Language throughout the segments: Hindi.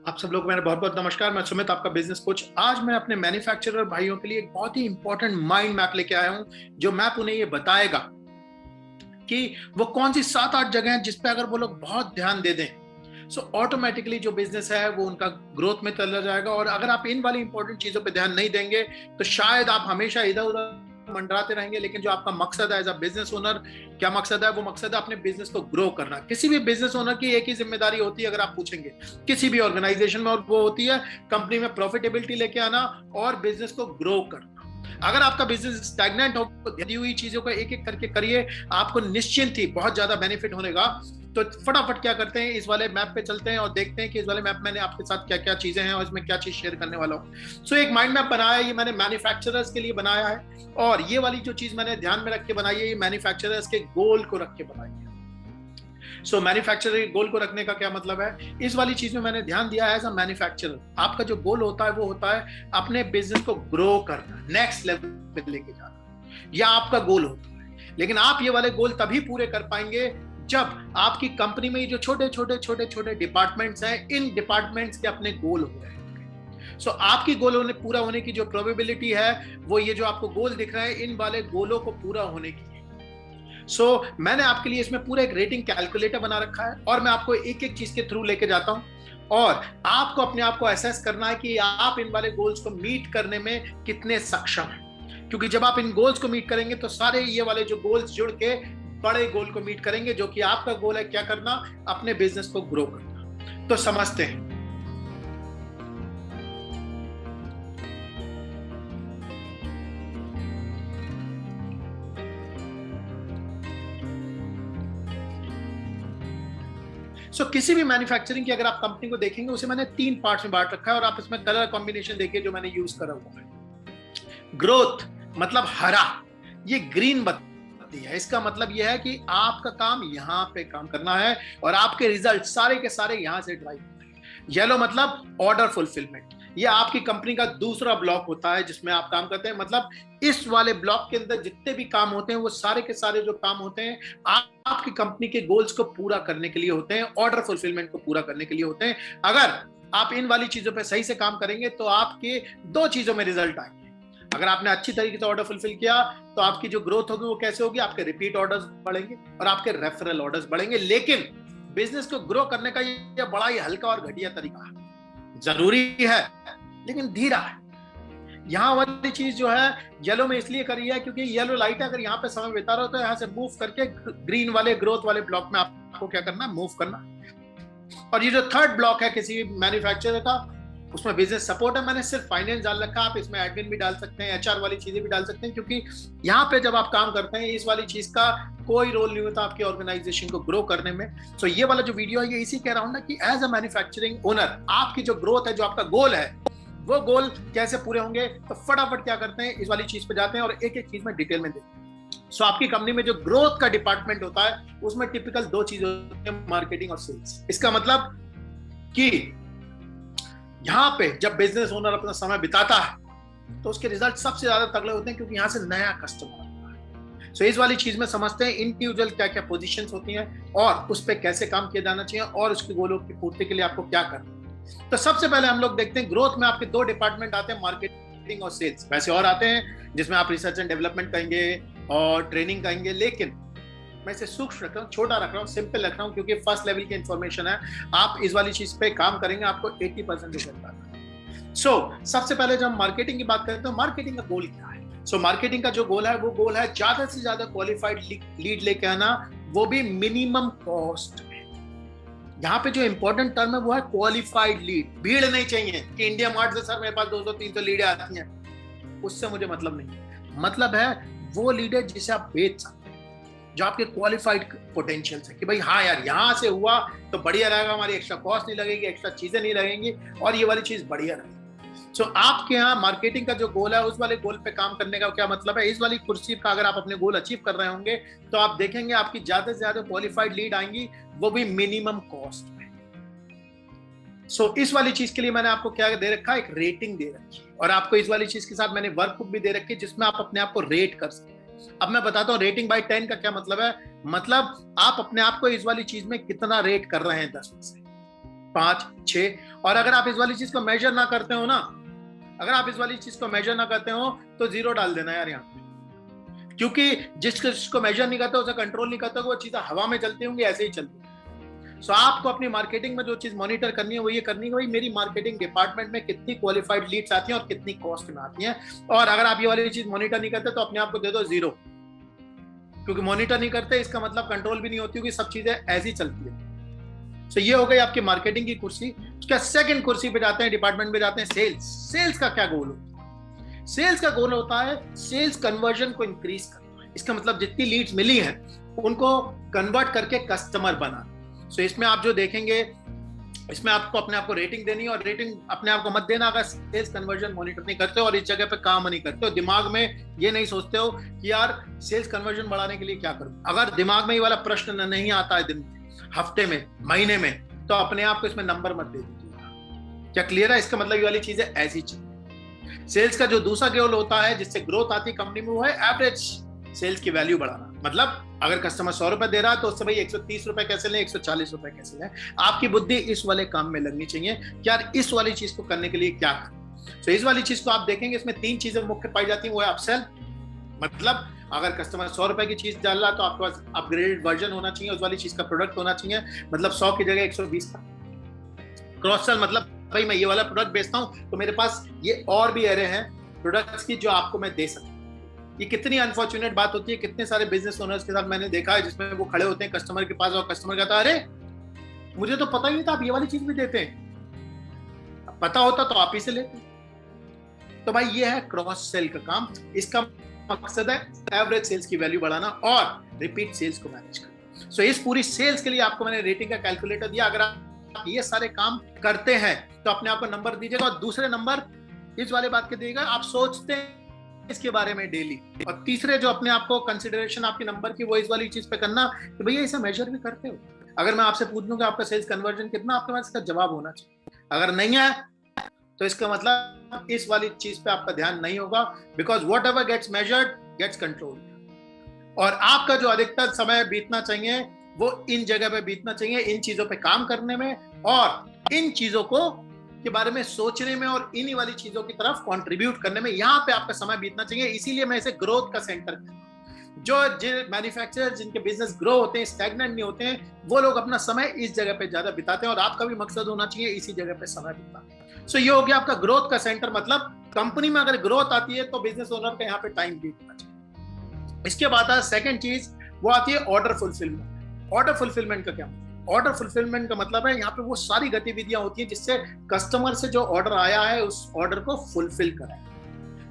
आप सब लोग को मेरा बहुत बहुत नमस्कार। मैं सुमित, आपका बिजनेस कोच। आज मैं अपने मैन्युफैक्चरर भाइयों के लिए एक बहुत ही इंपॉर्टेंट माइंड मैप लेके आया हूं, जो मैप उन्हें ये बताएगा कि वो कौन सी 7-8 जगह हैं जिस पे अगर वो लोग बहुत ध्यान दे दें सो ऑटोमेटिकली जो बिजनेस है वो उनका ग्रोथ में चला जाएगा। और अगर आप इन वाली इंपॉर्टेंट चीजों पे ध्यान नहीं देंगे तो शायद आप हमेशा इधर उधर मंडराते रहेंगे। लेकिन जो आपका मकसद है एज अ बिजनेस ओनर, क्या मकसद है? वो मकसद है अपने बिजनेस को ग्रो करना। किसी भी बिजनेस ओनर की एक ही जिम्मेदारी होती है, अगर आप पूछेंगे किसी भी ऑर्गेनाइजेशन में, और वो होती है कंपनी में प्रॉफिटेबिलिटी लेके आना और बिजनेस को ग्रो करना। अगर आपका बिजनेस स्टैग्नेंट हो तो दी हुई चीजों को एक एक करके करिए, आपको निश्चिंत ही बहुत ज्यादा बेनिफिट होगा। तो फटाफट क्या करते हैं, इस वाले मैप पे चलते हैं और देखते हैं कि इस वाले मैप मैंने आपके साथ क्या क्या चीजें हैं और इसमें क्या चीज शेयर करने वाला हूँ। सो एक माइंड मैप बनाया है, ये मैंने मैन्युफैक्चरर्स के लिए बनाया है। और ये वाली जो चीज मैंने ध्यान में रख के बनाई है, ये मैन्युफैक्चरर्स के गोल को रख के बनाई है। सो मैन्युफैक्चरर गोल को रखने का क्या मतलब है, इस वाली चीज में मैंने ध्यान दिया है एज अ मैन्युफैक्चरर। आपका जो गोल होता है वो होता है अपने बिजनेस को ग्रो करना, नेक्स्ट लेवल पे लेके जाना, यह आपका गोल होता है। लेकिन आप ये वाले गोल तभी पूरे कर पाएंगे जब आपकी कंपनी में ये जो छोटे छोटे छोटे छोटे डिपार्टमेंट्स हैं, इन डिपार्टमेंट्स के अपने गोल हो रहे हैं। सो आपकी गोल होने पूरा होने की जो प्रोबेबिलिटी है वो ये जो आपको गोल दिख रहे हैं, इन वाले गोलों को पूरा होने की। मैंने आपके लिए इसमें पूरा एक रेटिंग कैलकुलेटर बना रखा है और मैं आपको एक एक चीज के थ्रू लेके जाता हूं और आपको अपने आप को असेस करना है कि आप इन वाले गोल्स को मीट करने में कितने सक्षम हैं। क्योंकि जब आप इन गोल्स को मीट करेंगे तो सारे ये वाले जो गोल्स जुड़ के बड़े गोल को मीट करेंगे, जो कि आपका गोल है क्या करना, अपने बिजनेस को ग्रो करना। तो समझते हैं। किसी भी मैन्युफैक्चरिंग की अगर आप कंपनी को देखेंगे, उसे मैंने 3 पार्ट्स में बांट रखा है और आप इसमें कलर कॉम्बिनेशन देखिए जो मैंने यूज करा हुआ है। ग्रोथ मतलब हरा, ये ग्रीन बत्ती है। इसका मतलब यह है कि आपका काम यहां पे काम करना है और आपके रिजल्ट सारे के सारे यहां से ड्राइव होते हैं। येलो मतलब ऑर्डर फुलफिलमेंट, ये आपकी कंपनी का दूसरा ब्लॉक होता है जिसमें आप काम करते हैं। मतलब इस वाले ब्लॉक के अंदर जितने भी काम होते हैं वो सारे के सारे जो काम होते हैं आपकी कंपनी के गोल्स को पूरा करने के लिए होते हैं, ऑर्डर फुलफिलमेंट को पूरा करने के लिए होते हैं। अगर आप इन वाली चीजों पे सही से काम करेंगे तो आपके 2 चीजों में रिजल्ट आएंगे। अगर आपने अच्छी तरीके से ऑर्डर फुलफिल किया तो आपकी जो ग्रोथ होगी वो कैसे होगी, आपके रिपीट ऑर्डर्स बढ़ेंगे और आपके रेफरल ऑर्डर्स बढ़ेंगे। लेकिन बिजनेस को ग्रो करने का ये बड़ा ही हल्का और घटिया तरीका है, जरूरी है लेकिन धीरा है। यहाँ वाली चीज जो है येलो में इसलिए करी है क्योंकि येलो लाइट है, अगर यहाँ पे समय बिता रहे हो तो यहाँ से मूव करके ग्रीन वाले ग्रोथ वाले ब्लॉक में आपको क्या करना है, मूव करना। और ये जो थर्ड ब्लॉक है किसी मैन्युफैक्चरर का, उसमें बिजनेस सपोर्ट है। मैंने सिर्फ फाइनेंस डाल रखा है, आप इसमें एडमिन भी डाल सकते हैं, एचआर वाली चीजें भी डाल सकते हैं, क्योंकि यहाँ पे जब आप काम करते हैं इस वाली चीज का कोई रोल नहीं होता आपकी ऑर्गेनाइजेशन को ग्रो करने में। सो ये वाला जो वीडियो है ये इसी कह रहा हूं ना कि एज अ मैन्युफैक्चरिंग ओनर आपकी जो ग्रोथ है, जो आपका गोल है, वो गोल कैसे पूरे होंगे। तो फटाफट क्या करते हैं, इस वाली चीज पे जाते हैं और एक एक चीज में डिटेल में देखते हैं। आपकी कंपनी में जो ग्रोथ का डिपार्टमेंट होता है उसमें टिपिकल 2 चीजें होती है, मार्केटिंग और सेल्स। इसका मतलब कि यहां पे जब बिजनेस ओनर अपना समय बिताता है तो उसके रिजल्ट सबसे ज्यादा तगड़े होते हैं, क्योंकि यहां से नया कस्टमर आता है। इस वाली चीज में समझते हैं इंडिविजुअल क्या क्या पोजीशंस होती हैं और उस पर कैसे काम किया जाना चाहिए और उसके गोलों की पूर्ति के लिए आपको क्या करना है। तो सबसे पहले हम लोग देखते हैं ग्रोथ में आपके 2 डिपार्टमेंट आते हैं, मार्केटिंग और सेल्स। वैसे और आते हैं जिसमें आप रिसर्च एंड डेवलपमेंट कहेंगे और ट्रेनिंग कहेंगे, लेकिन मैं इसे सूक्ष्म रख रहा हूँ, छोटा रख रहा हूँ, सिंपल रख रहा हूँ, क्योंकि फर्स्ट लेवल की इंफॉर्मेशन है। आप इस वाली चीज पे काम करेंगे आपको 80% रिजल्ट आता है। सबसे पहले जब हम मार्केटिंग की बात करें तो मार्केटिंग का गोल क्या है? मार्केटिंग का जो गोल है वो गोल है ज्यादा से ज्यादा क्वालिफाइड लीड लेके आना, वो भी मिनिमम कॉस्ट में। यहाँ पे जो इंपॉर्टेंट टर्म है वो है क्वालिफाइड लीड। भीड़ नहीं चाहिए कि इंडिया मार्ट से सर मेरे पास 200-300 लीडें आती हैं, उससे मुझे मतलब नहीं। मतलब है वो लीडर जिसे आप बेच सकते हैं, जो आपके क्वालिफाइड पोटेंशियल है कि भाई हाँ यार यहाँ से हुआ तो बढ़िया रहेगा, हमारी एक्स्ट्रा कॉस्ट नहीं लगेगी, एक्स्ट्रा चीजें नहीं लगेंगी और ये वाली चीज बढ़िया रहेगी। आपके यहाँ मार्केटिंग का जो गोल है उस वाले गोल पे काम करने का क्या मतलब है, इस वाली कुर्सी का अगर आप अपने गोल अचीव कर रहे होंगे तो आप देखेंगे आपकी ज्यादा से ज्यादा क्वालिफाइड लीड आएंगी, वो भी मिनिमम कॉस्ट में। इस वाली चीज के लिए मैंने आपको क्या दे रखा है, एक रेटिंग दे रखी है और आपको इस वाली चीज के साथ मैंने वर्कबुक भी दे रखी है जिसमें आप अपने आप को रेट कर सकते हैं। अब मैं बताता हूँ रेटिंग बाय 10 का क्या मतलब है। मतलब आप अपने आप को इस वाली चीज में कितना रेट कर रहे हैं 10 में से। 5, 6। और अगर आप इस वाली चीज को मेजर ना करते हो ना, अगर आप इस वाली चीज को मेजर ना करते हो तो 0 डाल देना यार यहाँ पे, क्योंकि जिसको मेजर नहीं करते, उसे कंट्रोल नहीं करते, वो चीजें हवा में चलती होंगी, ऐसे ही चलती। सो आपको अपनी मार्केटिंग में जो चीज मॉनिटर करनी है वो ये करनी है भाई मेरी मार्केटिंग डिपार्टमेंट में कितनी क्वालिफाइड लीड्स आती हैं और कितनी कॉस्ट में आती हैं। और अगर आप ये वाली चीज मॉनिटर नहीं करते तो अपने आप को दे दो 0, क्योंकि मॉनिटर नहीं करते इसका मतलब कंट्रोल भी नहीं होती, क्योंकि सब चीजें ऐसी चलती है। सो ये हो गई आपकी मार्केटिंग की कुर्सी। उसका सेकंड कुर्सी पे जाते हैं, डिपार्टमेंट पे जाते हैं, सेल्स। सेल्स का क्या गोल होता है? सेल्स का गोल होता है सेल्स कन्वर्जन को इंक्रीज करना। इसका मतलब जितनी लीड्स मिली हैं उनको कन्वर्ट करके कस्टमर बनाना। सो इसमें आप जो देखेंगे, इसमें आपको अपने आप को रेटिंग देनी है, और रेटिंग अपने आप को मत देना अगर सेल्स कन्वर्जन मॉनिटर नहीं करते हो और इस जगह पे काम नहीं करते हो। दिमाग में ये नहीं सोचते हो कि यार सेल्स कन्वर्जन बढ़ाने के लिए क्या करूं। अगर दिमाग में ये वाला प्रश्न नहीं आता है दिन में, हफ्ते में, महीने में, तो अपने आप को इसमें नंबर मत दे दीजिए। क्या क्लियर है? इसका मतलब ये वाली चीजें ऐसी चीज। सेल्स का जो दूसरा गोल होता है जिससे ग्रोथ आती है कंपनी में, वो है एवरेज सेल्स की वैल्यू बढ़ाना। मतलब अगर कस्टमर 100 रुपए दे रहा है तो उससे भाई 130 रुपए कैसे लें, 140 रुपए कैसे लें। आपकी बुद्धि इस वाले काम में लगनी चाहिए कि यार इस वाली चीज को करने के लिए क्या करें। तो इस वाली चीज को आप देखेंगे, इसमें 3 चीजें मुख्य पाई जाती हैं। वो है अपसेल, मतलब अगर कस्टमर 100 रुपए की चीज डाल रहा है तो आपके पास अपग्रेडेड वर्जन होना चाहिए, उस वाली चीज का प्रोडक्ट होना चाहिए, मतलब 100 की जगह 120 का। क्रॉस सेल, मतलब भाई मैं ये वाला प्रोडक्ट बेचता हूं तो मेरे पास ये और भी एरे हैं प्रोडक्ट्स की जो आपको मैं दे सकता हूं। ये कितनी अनफॉर्चुनेट बात होती है, कितने सारे बिजनेस ओनर्स के साथ मैंने देखा है जिसमें वो खड़े होते हैं कस्टमर के पास और कस्टमर कहता है अरे मुझे तो पता ही नहीं था आप ये वाली चीज भी देते हैं, पता होता तो आप ही से लेते। तो भाई ये है क्रॉस सेल का काम। इसका मकसद है एवरेज सेल्स की वैल्यू बढ़ाना और रिपीट सेल्स को मैनेज करना। सो इस पूरी सेल्स के लिए आपको मैंने रेटिंग का कैलकुलेटर दिया। अगर आप ये सारे काम करते हैं तो अपने आप को नंबर दीजिएगा, और दूसरे नंबर इस वाले बात के देगा आप सोचते हैं इसके बारे में डेली। और तीसरे जो अपने आप को कंसिडरेशन आपके नंबर की, वो इस वाली चीज पे करना कि भैया इसे मेजर भी करते हो। अगर मैं आपसे पूछ लूं कि आपका सेल्स कन्वर्जन कितना, आपके पास इसका जवाब होना चाहिए। अगर नहीं है तो इसका मतलब इस वाली चीज पे आपका ध्यान नहीं होगा, because whatever gets measured gets control. और आपका जो अधिकतर समय बीतना चाहिए वो इन जगह पे बीतना चाहिए, इन चीजों पे काम करने में और इन चीजों को के बारे में सोचने में और इन्हीं वाली चीजों की तरफ कंट्रीब्यूट करने में, यहाँ पे आपका समय बीतना चाहिए। इसीलिए मैं इसे ग्रोथ का सेंटर कहता हूं। जो मैन्युफैक्चरर जिनके बिजनेस ग्रो होते हैं, स्टैग्नेंट नहीं होते हैं, वो लोग अपना समय इस जगह पे ज्यादा बिताते हैं, और आपका भी मकसद होना चाहिए इसी जगह पे समय बिताना। सो ये हो गया आपका ग्रोथ का सेंटर। मतलब कंपनी में अगर ग्रोथ आती है तो बिजनेस ओनर का यहाँ पे टाइम बीतना चाहिए। इसके बाद सेकंड चीज वो आती है ऑर्डर फुलफिलमेंट। ऑर्डर फुलफिलमेंट का क्या मतलब? ऑर्डर फुलफिलमेंट का मतलब है यहाँ पे वो सारी गतिविधियां होती हैं जिससे कस्टमर से जो ऑर्डर आया है उस ऑर्डर को फुलफिल कराए।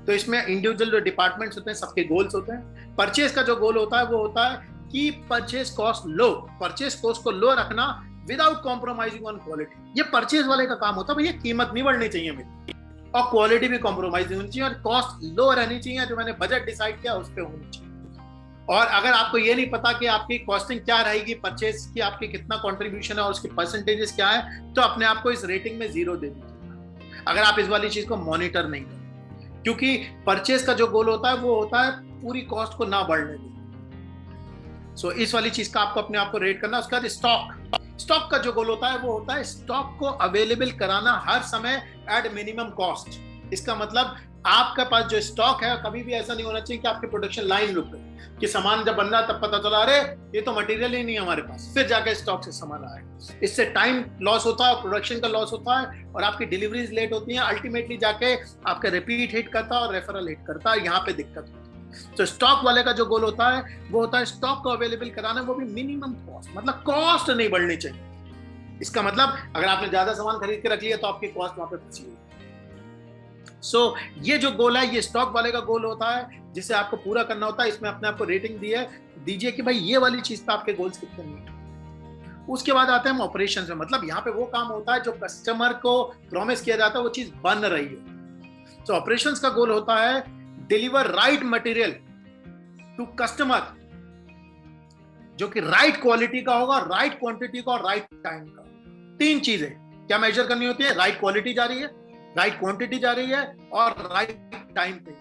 तो इसमें इंडिविजुअल जो डिपार्टमेंट्स होते हैं सबके गोल्स होते हैं। परचेज का जो गोल होता है वो होता है कि purchase cost low, purchase cost को लो रखना विदाउट कॉम्प्रोमाइजिंग ऑन क्वालिटी। ये परचेज वाले का काम होता है। भैया कीमत नहीं बढ़नी चाहिए मेरी, और क्वालिटी भी कॉम्प्रोमाइज नहीं होनी चाहिए, और कॉस्ट लो रहनी चाहिए। जो मैंने बजट डिसाइड किया उस पर होनी चाहिए। और अगर आपको ये नहीं पता कि आपकी कॉस्टिंग क्या रहेगी, परचेज की आपकी कितना कंट्रीब्यूशन है और उसकी परसेंटेजेस क्या है, तो अपने आप को इस रेटिंग में 0 दे दीजिए अगर आप इस वाली चीज को मॉनिटर नहीं करें। क्योंकि परचेज का जो गोल होता है वो होता है पूरी कॉस्ट को ना बढ़ने देना। सो इस वाली चीज का आपको अपने आप को रेट करना। उसके बाद स्टॉक का जो गोल होता है वो होता है स्टॉक को अवेलेबल कराना हर समय एट मिनिमम कॉस्ट। इसका मतलब आपका पास जो स्टॉक है, कभी भी ऐसा नहीं होना चाहिए कि आपकी प्रोडक्शन लाइन रुक गई, कि सामान जब बन रहा तब पता चला अरे ये तो मटेरियल ही नहीं है हमारे पास, फिर जाके स्टॉक से सामान आए। इससे टाइम लॉस होता है, प्रोडक्शन का लॉस होता है, और आपकी डिलीवरीज लेट होती हैं। अल्टीमेटली जाके आपका रिपीट हिट करता है और रेफरल हिट करता है, यहाँ पे दिक्कत होती है। तो स्टॉक वाले का जो गोल होता है वो होता है स्टॉक को अवेलेबल कराना, वो भी मिनिमम कॉस्ट, मतलब कॉस्ट नहीं बढ़नी चाहिए। इसका मतलब अगर आपने ज्यादा सामान खरीद के रख लिया तो आपकी कॉस्ट वहां पे बची हुई। सो ये जो गोल है ये स्टॉक वाले का गोल होता है जिसे आपको पूरा करना होता है। इसमें अपने आपको रेटिंग दीजिए कि भाई ये वाली चीज पे आपके गोल्स कितने मीट होते हैं। उसके बाद आते हैं हम ऑपरेशंस में। मतलब यहाँ पे वो काम होता है जो कस्टमर को प्रॉमिस किया जाता है वो चीज बन रही है। तो ऑपरेशंस का गोल होता है deliver right material to customer, जो कि राइट क्वालिटी का होगा, राइट क्वांटिटी का और राइट टाइम का। 3 चीजें क्या मेजर करनी होती है? राइट क्वालिटी जा रही है, राइट क्वांटिटी जा रही है और राइट टाइम पे।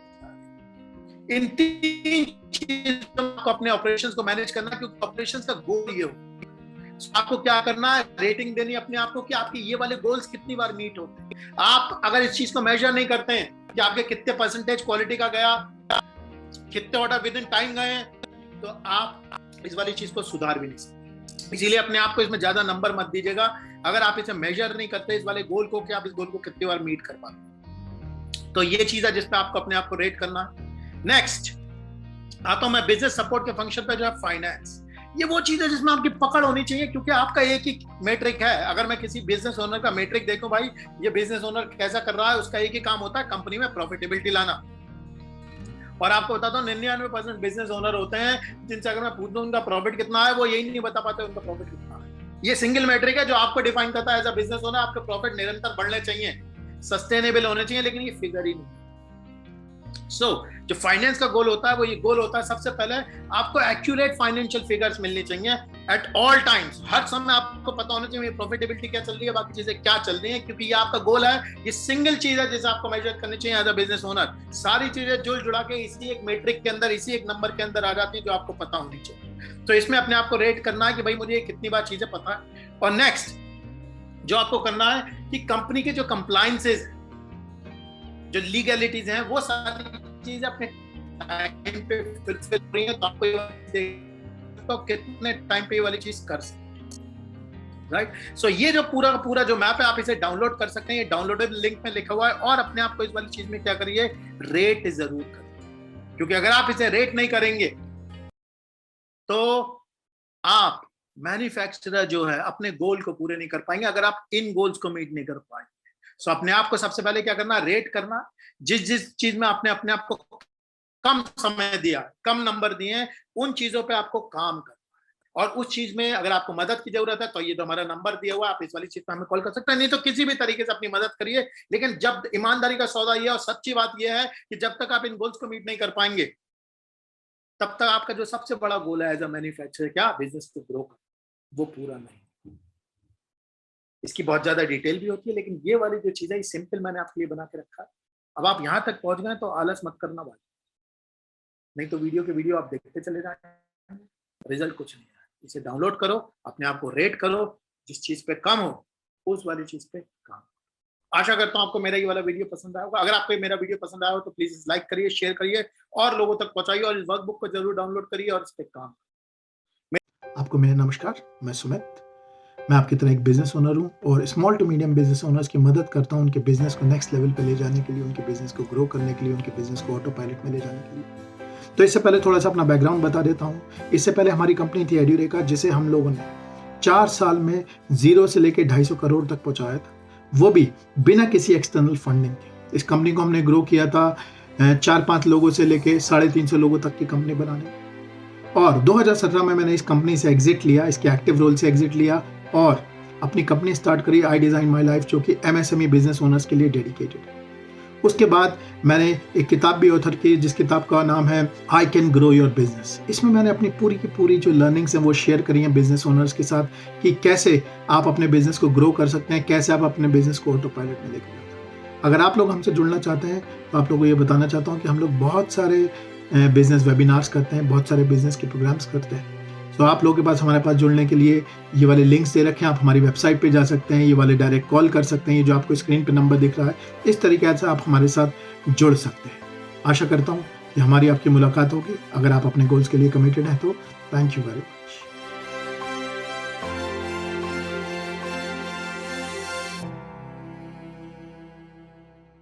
इन 3 चीजों को अपने ऑपरेशंस को मैनेज करना, क्योंकि ऑपरेशंस का गोल ये हो आपको क्या करना है, रेटिंग देनी अपने आप को कि आपके ये वाले गोल्स कितनी बार मीट होते हैं। आप अगर इस चीज को मेजर नहीं करते हैं कि आपके कितने परसेंटेज क्वालिटी का गया, कितने ऑर्डर विद इन टाइम गए, तो आप इस वाली चीज को सुधार भी नहीं सकते। इसीलिए अपने आप को इसमें ज्यादा नंबर मत दीजिएगा अगर आप इसे मेजर नहीं करते इस वाले गोल को कि आप इस गोल को कितनी बार मीट कर पाते। तो ये चीज है जिसपे आपको अपने आप को रेट करना है। नेक्स्ट आता हूं मैं बिजनेस सपोर्ट के फंक्शन पे, जो है फाइनेंस। ये वो चीज है जिसमें आपकी पकड़ होनी चाहिए, क्योंकि आपका एक ही मैट्रिक है। अगर मैं किसी बिजनेस ओनर का मैट्रिक देखूं, भाई ये बिजनेस ओनर कैसा कर रहा है, उसका एक ही काम होता है कंपनी में प्रॉफिटेबिलिटी लाना। और आपको बताता हूँ 99% बिजनेस ओनर होते हैं जिनसे अगर मैं पूछ दूं उनका प्रॉफिट कितना है, वो यही नहीं बता पाते उनका प्रॉफिट कितना है। ये सिंगल मैट्रिक है जो आपको डिफाइन करता है एज अ बिजनेस ओनर। आपके प्रॉफिट निरंतर बढ़ने चाहिए, सस्टेनेबल होने चाहिए, लेकिन ये फिगर ही नहीं। जो फाइनेंस का गोल होता है वो ये गोल होता है, सबसे पहले आपको एक्यूरेट फाइनेंशियल फिगर्स मिलनी चाहिए एट ऑल टाइम्स। हर समय आपको पता होना चाहिए प्रॉफिटेबिलिटी क्या चल रही है, बाकी चीजें क्या चल रही है, क्योंकि ये आपका गोल है। ये सिंगल चीज है जिसे आपको मेजर करनी चाहिए एज अ बिजनेस ओनर। सारी चीजें जुड़ जुड़ा के इसी एक मैट्रिक के अंदर, इसी एक नंबर के अंदर आ जाती है जो आपको पता होनी चाहिए। तो इसमें अपने आप को रेट करना है कि भाई मुझे कितनी बार चीजें पता है। और नेक्स्ट जो आपको करना है कि कंपनी के जो कंप्लायंसेस, जो लीगलिटीज हैं, वो सारी चीजें अपने टाइम पे फुलफिल हो रही है, तो आपको तो कितने टाइम पे ये वाली चीज कर सकते, राइट। सो ये जो पूरा का पूरा जो मैप है, आप इसे डाउनलोड कर सकते हैं। ये डाउनलोडेबल लिंक में लिखा हुआ है। और अपने आप को इस वाली चीज में क्या करिए, रेट जरूर करिए, क्योंकि अगर आप इसे रेट नहीं करेंगे तो आप मैन्युफैक्चरर जो है अपने गोल को पूरे नहीं कर पाएंगे, अगर आप इन गोल्स को मीट नहीं कर पाएंगे। सो अपने आप को सबसे पहले क्या करना, रेट करना। जिस चीज में आपने अपने आप को कम समय दिया, कम नंबर दिए, उन चीजों पे आपको काम करना है। और उस चीज में अगर आपको मदद की जरूरत है तो ये तो हमारा नंबर दिया हुआ, आप इस वाली चीज पे हमें कॉल कर सकते हैं, नहीं तो किसी भी तरीके से अपनी मदद करिए। लेकिन जब ईमानदारी का सौदा ये और सच्ची बात यह है कि जब तक आप इन गोल्स को मीट नहीं कर पाएंगे, तब तक आपका जो सबसे बड़ा गोल है एज अ मैन्युफैक्चरर, क्या बिजनेस को ग्रो करना, वो पूरा नहीं। इसकी बहुत ज्यादा डिटेल भी होती है, लेकिन ये वाली जो चीज है ये सिंपल मैंने आपके लिए बना के रखा है। अब आप यहां तक पहुंच गए तो आलस मत करना भाई, नहीं तो वीडियो के वीडियो आप देखते चले जाएंगे, रिजल्ट कुछ नहीं है। इसे डाउनलोड करो, अपने आप को रेट करो, जिस चीज पे कम हो उस वाली चीज पे काम। आशा करता हूं आपको मेरा ये वाला वीडियो पसंद आया होगा। अगर आपको मेरा वीडियो पसंद आया हो तो प्लीज लाइक करिए, शेयर करिए और लोगों तक पहुंचाइए, और इस वर्कबुक को जरूर डाउनलोड करिए और इस पे काम। आपको मेरा नमस्कार, मैं सुमित। मैं आपकी तरह एक बिजनेस ओनर हूँ और small to medium business owners की मदद करता हूँ उनके बिजनेस को नेक्स्ट लेवल पे ले जाने के लिए, उनके बिजनेस को ग्रो करने के लिए, उनके बिजनेस को ऑटो पायलट में ले जाने के लिए। तो इससे पहले थोड़ा सा अपना बैकग्राउंड बता देता हूँ। इससे पहले हमारी कंपनी थी एड्यूरेका, जिसे हम लोगों ने 4 साल में 0 से लेकर 250 करोड़ तक पहुँचाया था, वो भी बिना किसी एक्सटर्नल फंडिंग के। इस कंपनी को हमने ग्रो किया था 4-5 लोगों से लेकर 350 लोगों तक की कंपनी बनाने। और 2017 में मैंने इस कंपनी से एग्जिट लिया, इसके एक्टिव रोल से एग्जिट लिया और अपनी कंपनी स्टार्ट करी आई डिज़ाइन माई लाइफ, जो कि MSME बिजनेस ओनर्स के लिए डेडिकेटेड है। उसके बाद मैंने एक किताब भी ऑथर की, जिस किताब का नाम है I can grow your business. इसमें मैंने अपनी पूरी की पूरी जो लर्निंग्स हैं वो शेयर करी हैं बिजनेस ओनर्स के साथ, कि कैसे आप अपने बिजनेस को ग्रो कर सकते हैं, कैसे आप अपने बिजनेस को ऑटो पायलट में लेकर जाते हैं। अगर आप लोग हमसे जुड़ना चाहते हैं तो आप लोगों को ये बताना चाहता हूँ कि हम लोग बहुत सारे बिजनेस वेबिनार्स करते हैं, बहुत सारे बिजनेस के प्रोग्राम्स करते हैं। तो आप लोगों के पास हमारे पास जुड़ने के लिए ये वाले लिंक्स दे रखे हैं, आप हमारी वेबसाइट पे जा सकते हैं, ये वाले डायरेक्ट कॉल कर सकते हैं, ये जो आपको स्क्रीन पे नंबर दिख रहा है, इस तरीके से आप हमारे साथ जुड़ सकते हैं। आशा करता हूँ कि हमारी आपकी मुलाकात होगी। अगर आप अपने गोल्स के लिए कमिटेड हैं तो थैंक यू वेरी मच।